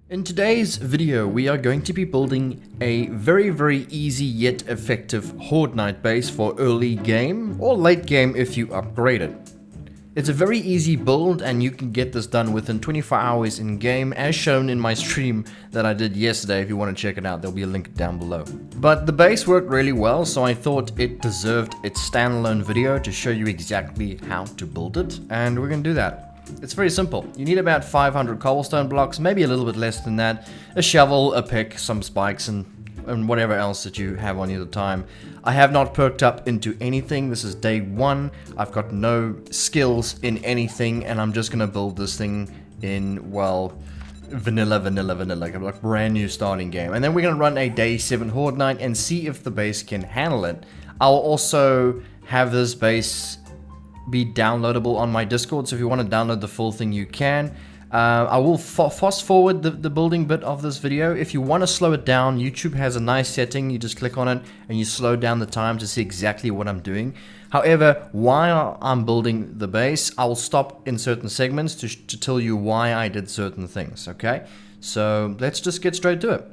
In today's video, we are going to be building a very easy yet effective Horde Knight base for early game or late game if you upgrade it. It's a very easy build and you can get this done within 24 hours in game as shown in my stream that I did yesterday. If you want to check it out, there'll be a link down below. But the base worked really well, so I thought it deserved its standalone video to show you exactly how to build it, and we're going to do that. It's very simple. You need about 500 cobblestone blocks, maybe a little bit less than that, a shovel, a pick, some spikes, and whatever else that you have on you at the time. I have not perked up into anything. This is day one. I've got no skills in anything, and I'm just gonna build this thing in, well, vanilla, like brand new starting game. And then we're gonna run a day 7 Horde Night and see if the base can handle it. I'll also have this base be downloadable on my Discord, so if you want to download the full thing you can. I will fast forward the building bit of this video. If you want to slow it down, YouTube has a nice setting. You just click on it and you slow down the time to see exactly what I'm doing. However, while I'm building the base, I will stop in certain segments to tell you why I did certain things, okay? So let's just get straight to it.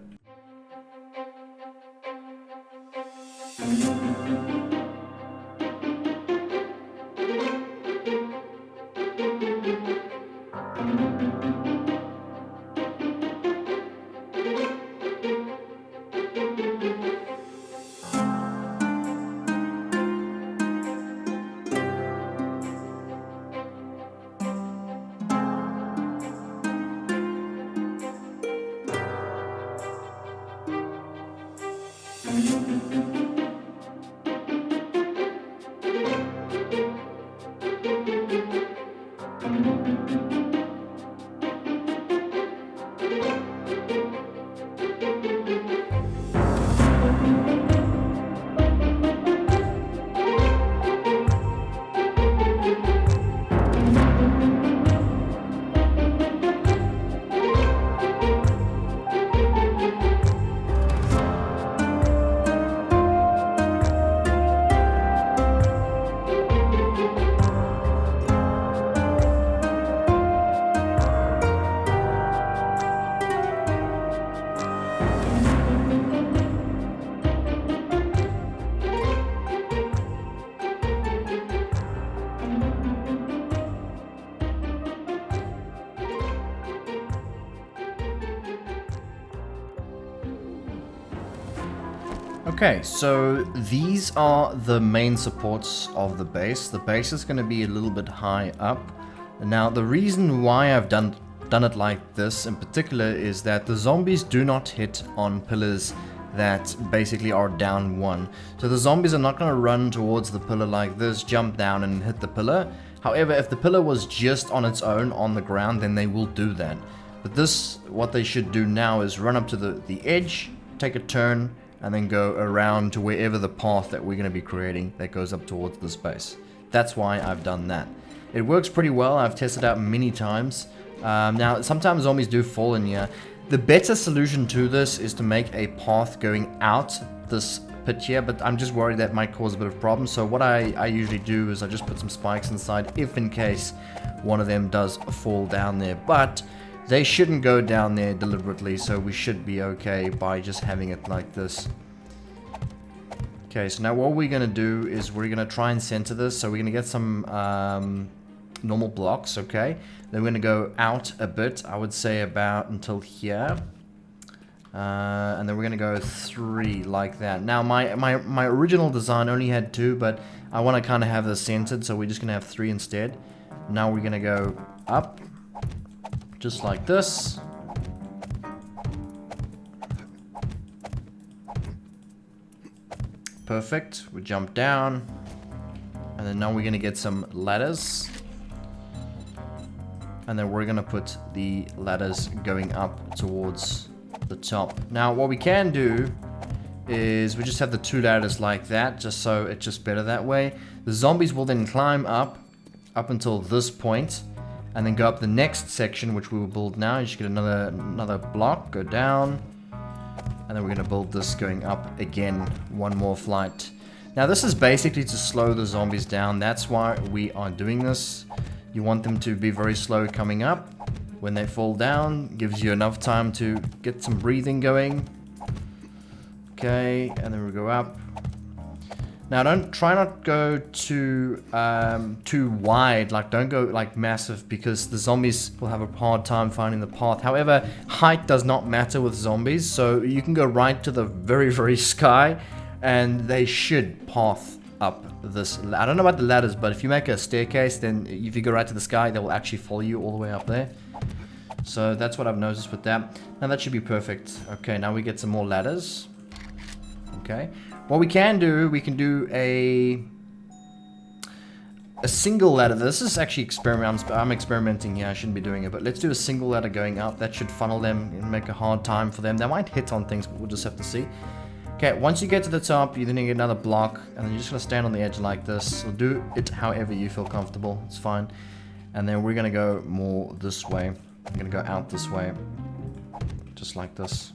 Okay, so these are the main supports of the base. The base is going to be a little bit high up. Now, the reason why I've done it like this in particular is that the zombies do not hit on pillars that basically are down one. So the zombies are not going to run towards the pillar like this, jump down and hit the pillar. However, if the pillar was just on its own on the ground, then they will do that. But this, what they should do now is run up to the edge, take a turn, and then go around to wherever the path that we're going to be creating that goes up towards the space. That's why I've done that. It works pretty well. I've tested it out many times. Now, sometimes zombies do fall in here. The better solution to this is to make a path going out this pit here, but I'm just worried that might cause a bit of problems. So what I usually do is I just put some spikes inside if in case one of them does fall down there. But they shouldn't go down there deliberately, so we should be okay by just having it like this. Okay, so now what we're going to do is we're going to try and center this. So we're going to get some normal blocks, okay? Then we're going to go out a bit, I would say about until here. And then we're going to go 3 like that. Now, my original design only had 2, but I want to kind of have this centered, so we're just going to have 3 instead. Now we're going to go up. Just like this. Perfect. We jump down. And then now we're going to get some ladders. And then we're going to put the ladders going up towards the top. Now what we can do is we just have the 2 ladders like that, just so it's just better that way. The zombies will then climb up until this point. And then go up the next section, which we will build now. You just get another block, go down. And then we're going to build this going up again, one more flight. Now this is basically to slow the zombies down. That's why we are doing this. You want them to be very slow coming up. When they fall down, gives you enough time to get some breathing going. Okay, and then we go up. Now try not go too wide, like don't go like massive, because the zombies will have a hard time finding the path. However, height does not matter with zombies, so you can go right to the very, very sky and they should path up this. I don't know about the ladders, but if you make a staircase, then if you go right to the sky, they will actually follow you all the way up there. So that's what I've noticed with that. Now that should be perfect. Okay, now we get some more ladders. Okay. What we can do a single ladder. This is actually I'm experimenting here. I shouldn't be doing it, but let's do a single ladder going up. That should funnel them and make a hard time for them. They might hit on things, but we'll just have to see. Okay, once you get to the top, you then get another block, and then you're just gonna stand on the edge like this. So do it however you feel comfortable. It's fine. And then we're gonna go more this way. I'm gonna go out this way, just like this.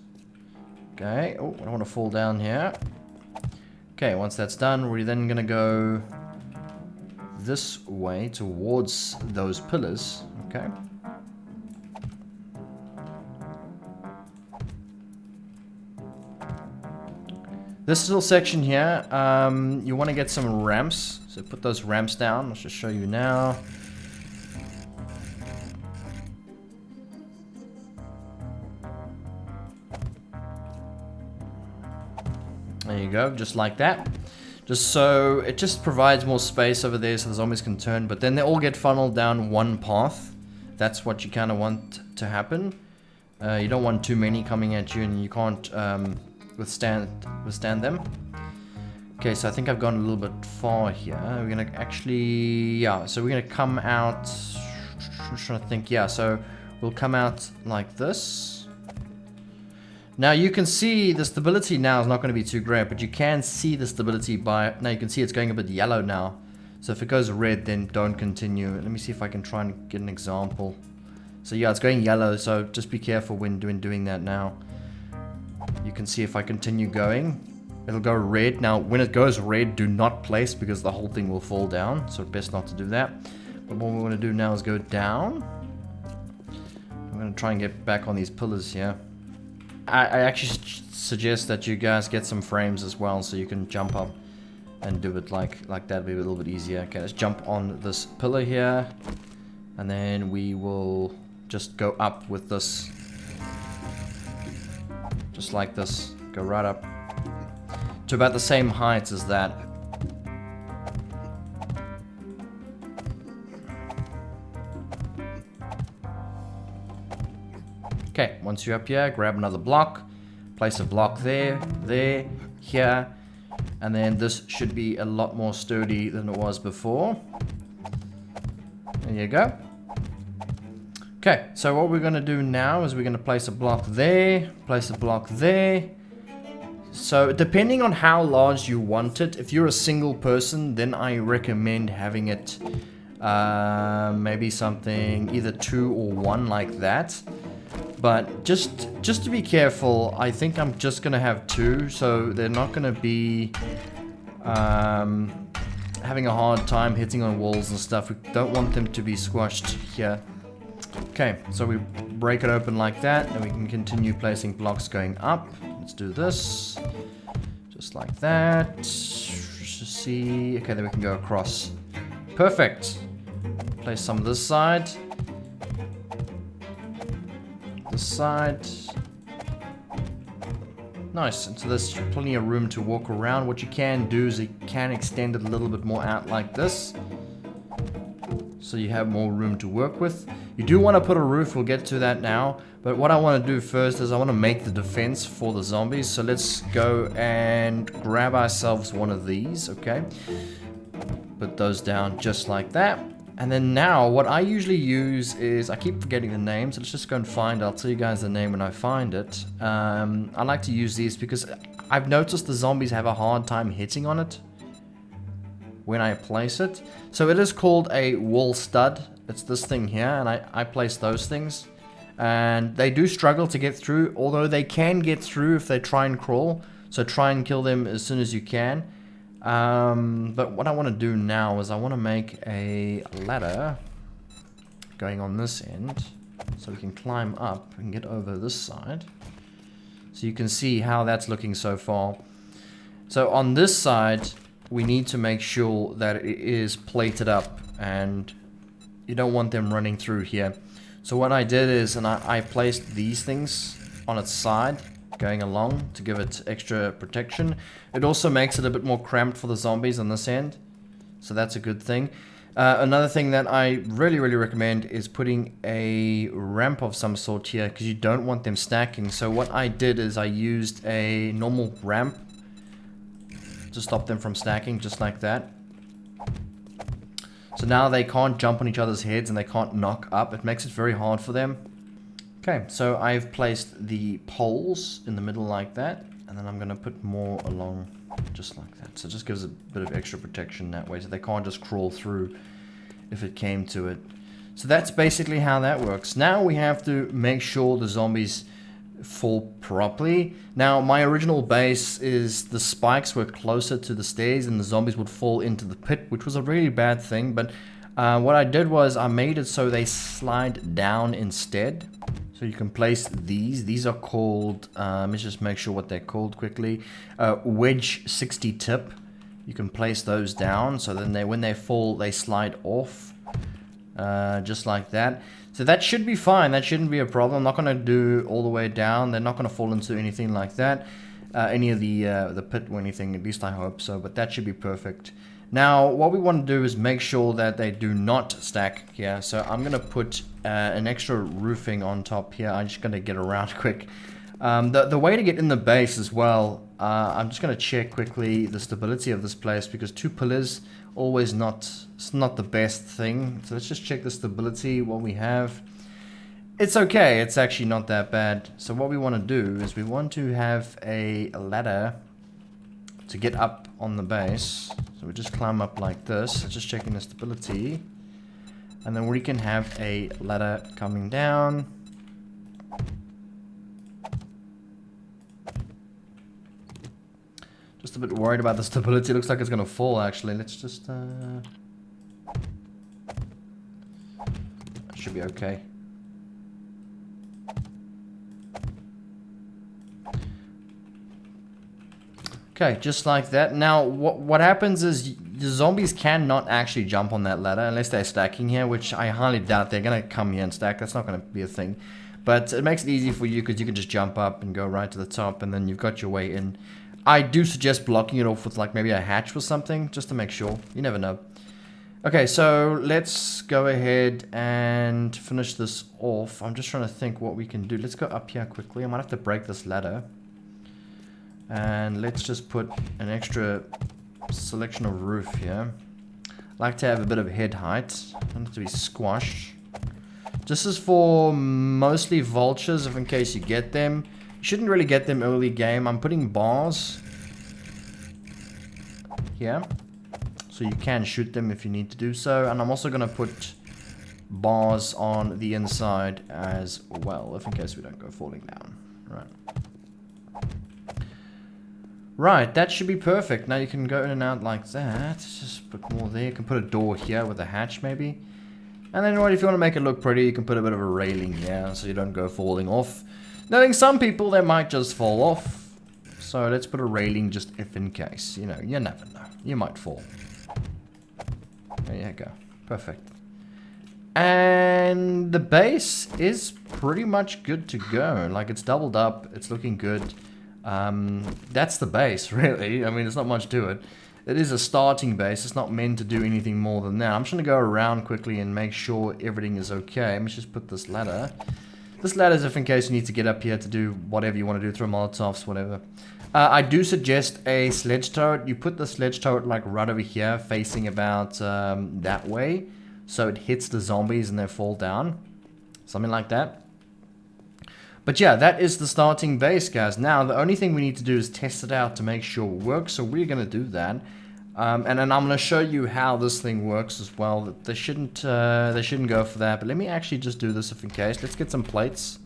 Okay. Oh, I don't want to fall down here. Okay, once that's done, we're then gonna go this way towards those pillars. Okay. This little section here, you want to get some ramps. So put those ramps down. Let's just show you now. There you go, just like that. Just so it just provides more space over there so the zombies can turn, but then they all get funneled down one path. That's what you kind of want to happen. You don't want too many coming at you, and you can't withstand them. Okay, so I think I've gone a little bit far here. We're gonna actually, yeah, so we're gonna come out. I'm trying to think, yeah, so we'll come out like this. Now you can see the stability now is not going to be too great, but you can see the stability by, now you can see it's going a bit yellow now. So if it goes red, then don't continue. Let me see if I can try and get an example. So yeah, it's going yellow, so just be careful when doing that now. You can see if I continue going, it'll go red. Now when it goes red, do not place, because the whole thing will fall down, so best not to do that. But what we want to do now is go down. I'm going to try and get back on these pillars here. I actually suggest that you guys get some frames as well, so you can jump up and do it like that. It'll be a little bit easier. Okay, let's jump on this pillar here, and then we will just go up with this, just like this. Go right up to about the same height as that. Okay, once you're up here, grab another block, place a block there, here, and then this should be a lot more sturdy than it was before. There you go. Okay, so what we're going to do now is we're going to place a block there, place a block there. So depending on how large you want it, if you're a single person, then I recommend having it maybe something either 2 or 1 like that. But just to be careful, I think I'm just gonna have 2, so they're not gonna be having a hard time hitting on walls and stuff. We don't want them to be squashed here. Okay, so we break it open like that, and we can continue placing blocks going up. Let's do this, just like that. Just see, okay, then we can go across. Perfect. Place some this side. This side. Nice, and so there's plenty of room to walk around. What you can do is you can extend it a little bit more out like this, so you have more room to work with. You do want to put a roof, we'll get to that now, but what I want to do first is I want to make the defense for the zombies. So let's go and grab ourselves one of these. Okay, put those down just like that. And then now, what I usually use is, I keep forgetting the name, so let's just go and find it. I'll tell you guys the name when I find it. I like to use these because I've noticed the zombies have a hard time hitting on it when I place it. So it is called a wall stud. It's this thing here, and I place those things. And they do struggle to get through, although they can get through if they try and crawl. So try and kill them as soon as you can. But what I want to do now is I want to make a ladder going on this end. So we can climb up and get over this side. So you can see how that's looking so far. So on this side, we need to make sure that it is plated up, and you don't want them running through here. So what I did is, and I placed these things on its side, going along to give it extra protection. It also makes it a bit more cramped for the zombies on this end. So that's a good thing. Another thing that I really recommend is putting a ramp of some sort here, because you don't want them stacking. So what I did is I used a normal ramp to stop them from stacking, just like that. So now they can't jump on each other's heads and they can't knock up. It makes it very hard for them. Okay, so I've placed the poles in the middle like that, and then I'm going to put more along just like that. So it just gives a bit of extra protection that way, so they can't just crawl through if it came to it. So that's basically how that works. Now we have to make sure the zombies fall properly. Now my original base is the spikes were closer to the stairs and the zombies would fall into the pit, which was a really bad thing, but what I did was I made it so they slide down instead. So you can place these are called, let's just make sure what they're called quickly, wedge 60 tip. You can place those down, so then when they fall, they slide off, just like that. So that should be fine, that shouldn't be a problem. I'm not going to do all the way down, they're not going to fall into anything like that, any of the pit or anything, at least I hope so, but that should be perfect. Now, what we want to do is make sure that they do not stack here. So I'm going to put an extra roofing on top here. I'm just going to get around quick. The way to get in the base as well, I'm just going to check quickly the stability of this place, because 2 pillars, always it's not the best thing. So let's just check the stability, what we have. It's okay, it's actually not that bad. So what we want to do is we want to have a ladder to get up on the base. So we just climb up like this, just checking the stability. And then we can have a ladder coming down. Just a bit worried about the stability. It looks like it's gonna fall actually. Let's just should be okay. Okay, just like that. Now, what happens is the zombies cannot actually jump on that ladder unless they're stacking here, which I highly doubt they're going to come here and stack. That's not going to be a thing. But it makes it easy for you because you can just jump up and go right to the top, and then you've got your way in. I do suggest blocking it off with like maybe a hatch or something, just to make sure. You never know. Okay, so let's go ahead and finish this off. I'm just trying to think what we can do. Let's go up here quickly. I might have to break this ladder. And let's just put an extra selection of roof here. I like to have a bit of head height. I don't have to be squashed. This is for mostly vultures, if in case you get them. You shouldn't really get them early game. I'm putting bars here, so you can shoot them if you need to do so. And I'm also going to put bars on the inside as well, if in case we don't go falling down. Right. Right, that should be perfect. Now you can go in and out like that. Just put more there. You can put a door here with a hatch maybe. And then if you want to make it look pretty, you can put a bit of a railing here so you don't go falling off. Knowing some people, they might just fall off. So let's put a railing just if in case. You know, you never know. You might fall. There you go. Perfect. And the base is pretty much good to go. Like, it's doubled up. It's looking good. That's the base, really. I mean, there's not much to it. It is a starting base. It's not meant to do anything more than that. I'm just going to go around quickly and make sure everything is okay. Let me just put this ladder. This ladder is if in case you need to get up here to do whatever you want to do, throw molotovs, whatever. I do suggest a sledge turret. You put the sledge turret like right over here, facing about that way. So it hits the zombies and they fall down. Something like that. But yeah, that is the starting base, guys. Now, the only thing we need to do is test it out to make sure it works. So we're going to do that. And then I'm going to show you how this thing works as well. They shouldn't go for that. But let me actually just do this if in case. Let's get some plates.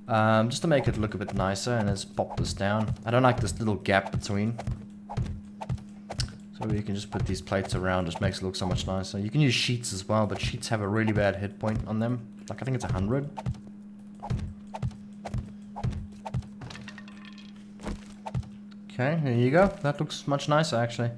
Just to make it look a bit nicer. And let's pop this down. I don't like this little gap between. So we can just put these plates around. Just makes it look so much nicer. You can use sheets as well. But sheets have a really bad hit point on them. Like, I think it's 100. Okay, there you go. That looks much nicer, actually.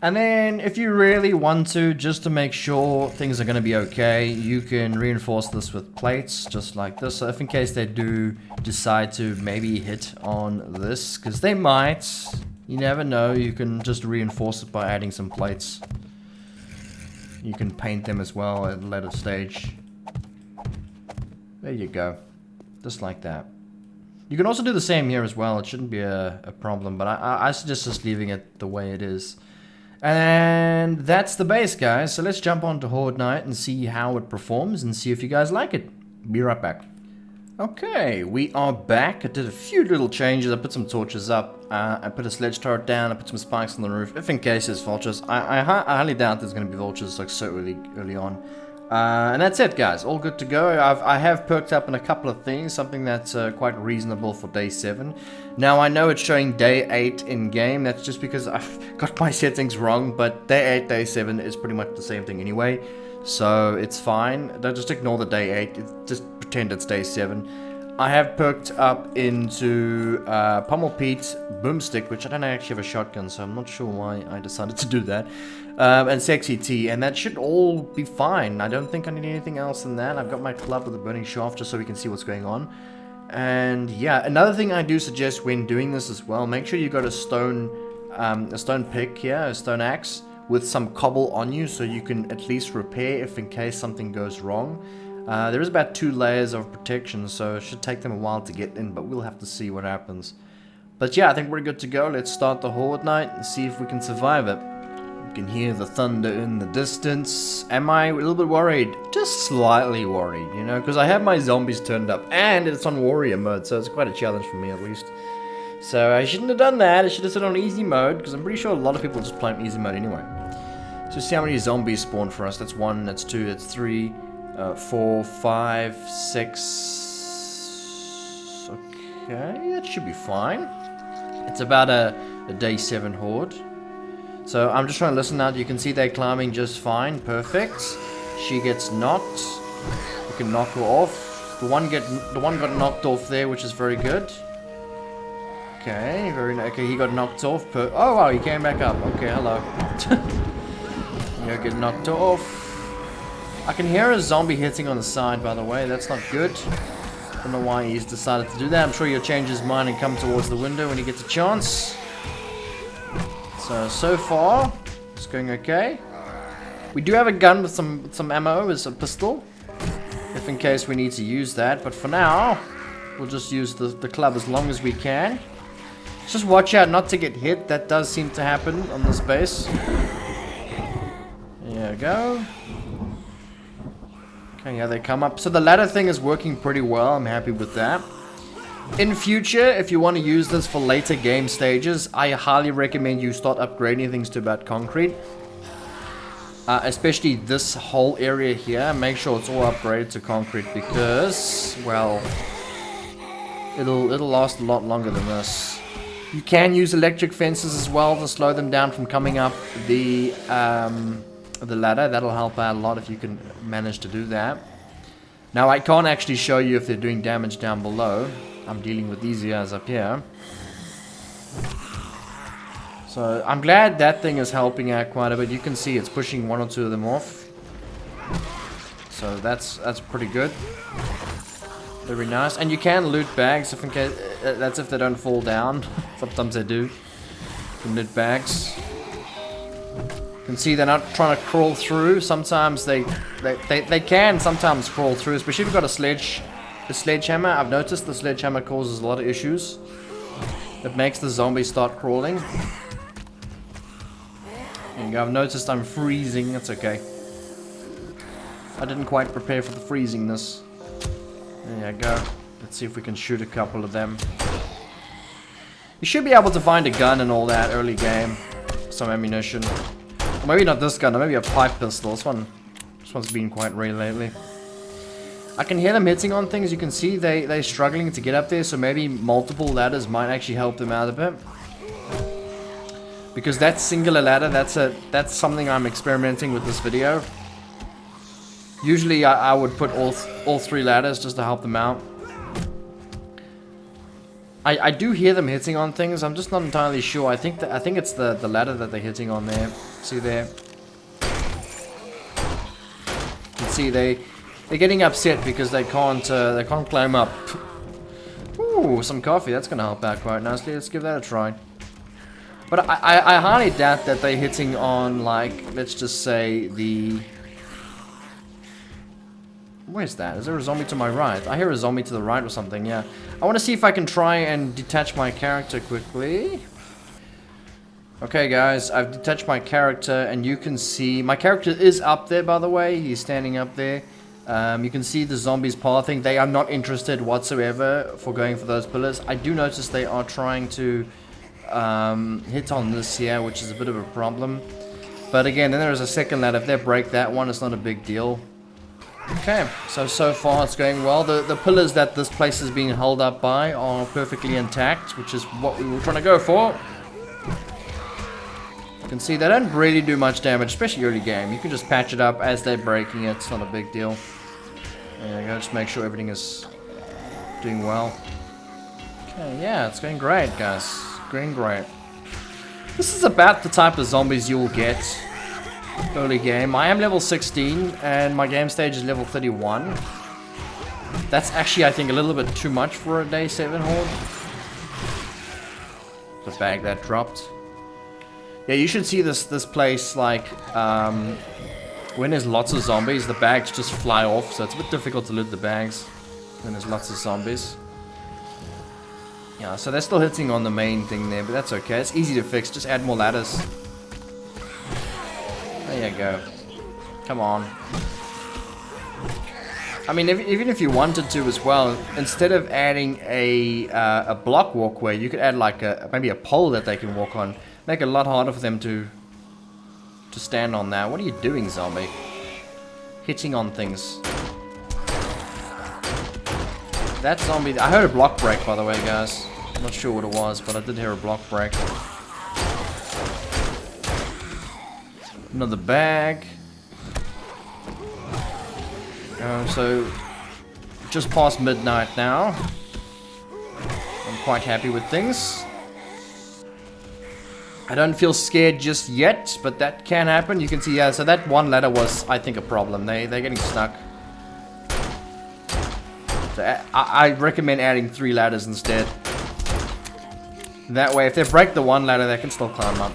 And then, if you really want to, just to make sure things are going to be okay, you can reinforce this with plates, just like this. So if in case they do decide to maybe hit on this, because they might, you never know, you can just reinforce it by adding some plates. You can paint them as well at a later stage. There you go. Just like that. You can also do the same here as well. It shouldn't be a problem, but I suggest just leaving it the way it is. And that's the base, guys. So let's jump on to Horde Night and see how it performs and see if you guys like it. Be right back. Okay, we are back. I did a few little changes. I put some torches up. I put a sledge turret down. I put some spikes on the roof, if in case there's vultures. I highly doubt there's going to be vultures like so early on. And that's it, guys. All good to go. I have perked up in a couple of things, something that's quite reasonable for day 7. Now, I know it's showing day 8 in-game. That's just because I've got my settings wrong, but day 8, day 7 is pretty much the same thing anyway. So, it's fine. Don't just ignore the day 8. Just pretend it's day 7. I have perked up into Pummel Pete Boomstick, which I don't actually have a shotgun, so I'm not sure why I decided to do that. And Sexy Tea, and that should all be fine. I don't think I need anything else than that. I've got my club with a burning shaft just so we can see what's going on. And yeah, another thing I do suggest when doing this as well, make sure you got a stone pick here, a stone axe, with some cobble on you so you can at least repair if in case something goes wrong. There is about 2 layers of protection, so it should take them a while to get in, but we'll have to see what happens. But yeah, I think we're good to go. Let's start the Horde Night and see if we can survive it. You can hear the thunder in the distance. Am I a little bit worried? Just slightly worried, you know, because I have my zombies turned up, and it's on warrior mode, so it's quite a challenge for me at least. So I shouldn't have done that. I should have set on easy mode, because I'm pretty sure a lot of people just play on easy mode anyway. So see how many zombies spawn for us. That's 1, that's 2, that's 3... 4, 5, 6. Okay, that should be fine. It's about a day 7 horde. So I'm just trying to listen out. You can see they're climbing just fine. Perfect. She gets knocked. We can knock her off. The one got knocked off there, which is very good. Okay, okay. He got knocked off. Oh wow, he came back up. Okay, hello. You get knocked off. I can hear a zombie hitting on the side, by the way. That's not good. Don't know why he's decided to do that. I'm sure he'll change his mind and come towards the window when he gets a chance. So far, it's going okay. We do have a gun with some ammo as a pistol, if in case we need to use that. But for now, we'll just use the club as long as we can. Just watch out not to get hit. That does seem to happen on this base. There we go. Okay, yeah, they come up. So the ladder thing is working pretty well. I'm happy with that. In future, if you want to use this for later game stages, I highly recommend you start upgrading things to about concrete. Especially this whole area here. Make sure it's all upgraded to concrete because, well, it'll last a lot longer than this. You can use electric fences as well to slow them down from coming up the ladder. That'll help out a lot if you can manage to do that. Now I can't actually show you if they're doing damage down below. I'm dealing with these guys up here. So I'm glad that thing is helping out quite a bit. You can see it's pushing 1 or 2 of them off. So that's pretty good. Very nice. And you can loot bags if in case that's if they don't fall down. Sometimes they do. You can loot bags. You can see they're not trying to crawl through. Sometimes they can sometimes crawl through, especially if you've got a sledgehammer. I've noticed the sledgehammer causes a lot of issues. It makes the zombies start crawling. There you go. I've noticed I'm freezing. That's okay. I didn't quite prepare for the freezingness. There you go. Let's see if we can shoot a couple of them. You should be able to find a gun and all that early game. Some ammunition. Or maybe not this gun, or maybe a pipe pistol. This one's been quite rare lately. I can hear them hitting on things. You can see they're struggling to get up there, so maybe multiple ladders might actually help them out a bit. Because that singular ladder, that's something I'm experimenting with this video. Usually I would put all 3 ladders just to help them out. I do hear them hitting on things. I'm just not entirely sure. I think it's the ladder that they're hitting on there. See there? You can see they're getting upset because they can't climb up. Ooh, some coffee. That's gonna help out quite nicely. Let's give that a try. But I highly doubt that they're hitting on, like, let's just say the... Where's that? Is there a zombie to my right? I hear a zombie to the right or something, yeah. I want to see if I can try and detach my character quickly. Okay, guys, I've detached my character, and you can see... My character is up there, by the way. He's standing up there. You can see the zombies pathing. They are not interested whatsoever for going for those pillars. I do notice they are trying to hit on this here, which is a bit of a problem. But again, then there's a second ladder. If they break that one, it's not a big deal. Okay, so far it's going well. The pillars that this place is being held up by are perfectly intact, which is what we were trying to go for. You can see they don't really do much damage, especially early game. You can just patch it up as they're breaking it. It's not a big deal. There you go, just make sure everything is doing well. Okay, yeah, it's going great, guys. Going great. This is about the type of zombies you'll get early game. I am level 16 and my game stage is level 31. That's actually, I think, a little bit too much for a day 7 horde. The bag that dropped. Yeah, you should see this place, like, when there's lots of zombies, the bags just fly off, so it's a bit difficult to loot the bags when there's lots of zombies. Yeah, so they're still hitting on the main thing there, but that's okay. It's easy to fix. Just add more ladders. There you go. Come on. I mean, even if you wanted to as well, instead of adding a block walkway, you could add like maybe a pole that they can walk on. Make it a lot harder for them to stand on that. What are you doing, zombie? Hitting on things. That zombie... I heard a block break, by the way, guys. I'm not sure what it was, but I did hear a block break. Another bag. So, just past midnight now. I'm quite happy with things. I don't feel scared just yet, but that can happen. You can see, yeah, so that one ladder was, I think, a problem. They're getting stuck. So I recommend adding 3 ladders instead. That way, if they break the one ladder, they can still climb up.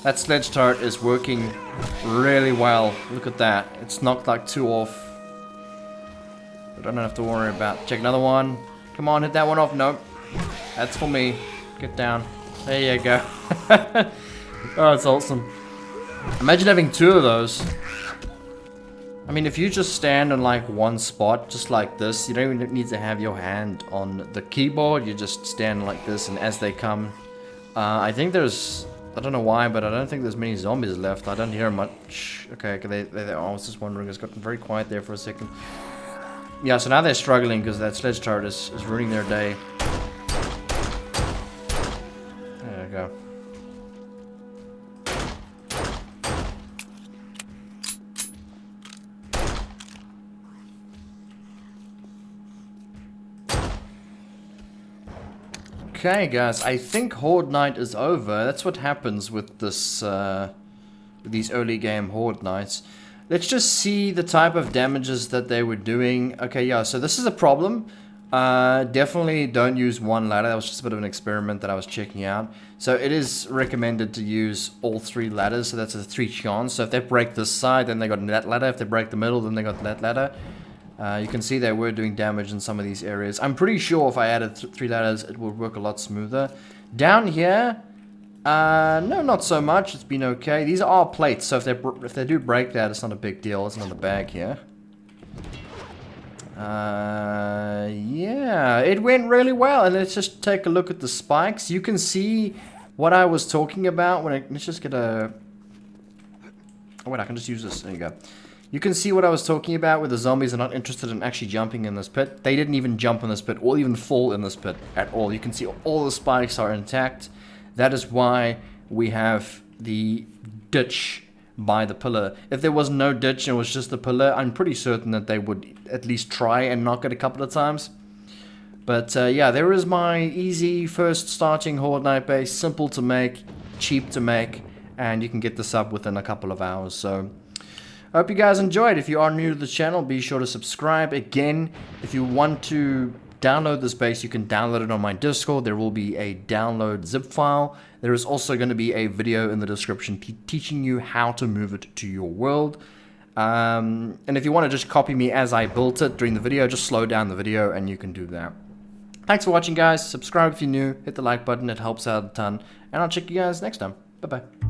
That sledge turret is working really well. Look at that. It's knocked like 2 off. I don't have to worry about. Check another one. Come on, hit that one off. Nope. That's for me. Get down. There you go. Oh, it's awesome. Imagine having 2 of those. I mean, if you just stand on like one spot, just like this, you don't even need to have your hand on the keyboard. You just stand like this, and as they come, I think there's... I don't know why, but I don't think there's many zombies left. I don't hear much. Okay, I was just wondering. It's gotten very quiet there for a second. Yeah, so now they're struggling because that sledge turret is ruining their day. There you go. Okay, guys, I think Horde Night is over. That's what happens with this, with these early game Horde Nights. Let's just see the type of damages that they were doing. Okay, yeah, so this is a problem. Definitely don't use one ladder. That was just a bit of an experiment that I was checking out. So it is recommended to use all 3 ladders, so that's a 3 chance. So if they break this side, then they got that ladder. If they break the middle, then they got that ladder. You can see they were doing damage in some of these areas. I'm pretty sure if I added 3 ladders, it would work a lot smoother. Down here, no, not so much. It's been okay. These are plates, so if they do break that, it's not a big deal. It's another bag here. Yeah, it went really well. And let's just take a look at the spikes. You can see what I was talking about when let's just get a... Oh wait, I can just use this. There you go. You can see what I was talking about where the zombies are not interested in actually jumping in this pit. They didn't even jump in this pit or even fall in this pit at all. You can see all the spikes are intact. That is why we have the ditch by the pillar. If there was no ditch and it was just the pillar, I'm pretty certain that they would at least try and knock it a couple of times. But yeah, there is my easy first starting Horde Night base. Simple to make, cheap to make, and you can get this up within a couple of hours. So I hope you guys enjoyed. If you are new to the channel, be sure to subscribe. Again, if you want to download this base, you can download it on my Discord. There will be a download zip file. There is also going to be a video in the description teaching you how to move it to your world. And if you want to just copy me as I built it during the video, just slow down the video and you can do that. Thanks for watching, guys. Subscribe if you're new. Hit the like button. It helps out a ton. And I'll check you guys next time. Bye-bye.